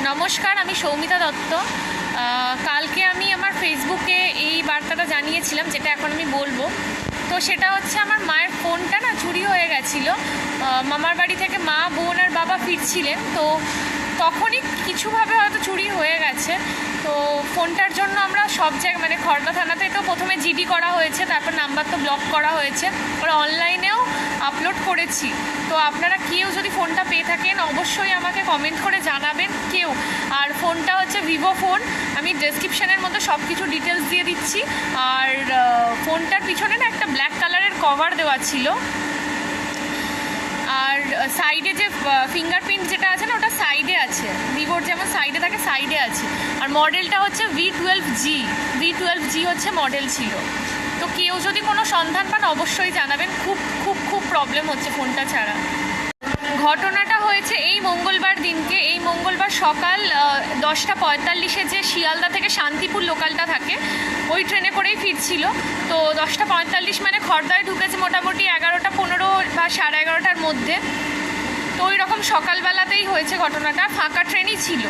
নমস্কার, আমি সৌমিতা দত্ত। কালকে আমি আমার ফেসবুকে এই বার্তাটা জানিয়েছিলাম, যেটা এখন আমি বলবো। তো সেটা হচ্ছে, আমার মায়ের ফোনটা না চুরি হয়ে গেছিলো। মামার বাড়ি থেকে মা, বোন আর বাবা ফিরছিলেন, তো তখনই কিছুভাবে হয়তো চুরি হয়ে গেছে। তো ফোনটার জন্য আমরা সব জায়গায়, মানে খড়দা থানাতে তো প্রথমে জিডি করা হয়েছে, তারপর নাম্বার তো ব্লক করা হয়েছে, ওরা অনলাইনেও আপলোড করেছি। তো আপনারা কেউ যদি ফোনটা পেয়ে থাকেন অবশ্যই আমাকে কমেন্ট করে জানাবেন কেউ। আর ফোনটা হচ্ছে ভিভো ফোন, আমি ডেসক্রিপশানের মধ্যে সব কিছু ডিটেলস দিয়ে দিচ্ছি। আর ফোনটার পিছনে না একটা ব্ল্যাক কালারের কভার দেওয়া ছিল, আর সাইডে যে ফিঙ্গারপ্রিন্ট যেটা আছে না, ওটা সাইডে আছে, ভিভোর যেমন সাইডে থাকে সাইডে আছে। আর মডেলটা হচ্ছে V12G হচ্ছে মডেল ছিল। তো কেউ যদি কোনো সন্ধান পান অবশ্যই জানাবেন, খুব খুব খুব প্রবলেম হচ্ছে ফোনটা ছাড়া। ঘটনাটা হয়েছে এই মঙ্গলবার দিনকে, এই মঙ্গলবার সকাল 10টা 45-এ যে শিয়ালদা থেকে শান্তিপুর লোকালটা থাকে, ওই ট্রেনে করেই ফিরছিল। তো 10টা 45 মানে খড়দায় ঢুকেছে মোটামুটি 11টা 15 বা 11:30টার মধ্যে। তো ওই রকম সকালবেলাতেই হয়েছে ঘটনাটা, ফাঁকা ট্রেনই ছিল।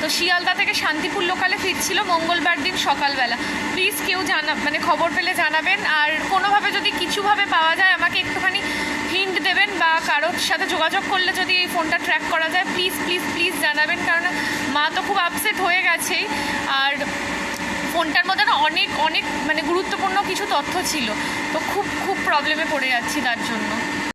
তো শিয়ালদা থেকে শান্তিপুর লোকালে ফিরছিল মঙ্গলবার দিন সকালবেলা। প্লিজ কেউ মানে খবর পেলে জানাবেন। আর কোনোভাবে যদি কিছুভাবে পাওয়া যায় আমাকে একটুখানি হিন্ট দেবেন, বা কারোর সাথে যোগাযোগ করলে যদি এই ফোনটা ট্র্যাক করা যায় প্লিজ প্লিজ প্লিজ জানাবেন, কারণ মা তো খুব আপসেট হয়ে গেছেই। আর ফোনটার মধ্যে না অনেক অনেক মানে গুরুত্বপূর্ণ কিছু তথ্য ছিল, তো খুব খুব প্রবলেমে পড়ে যাচ্ছি তার জন্য।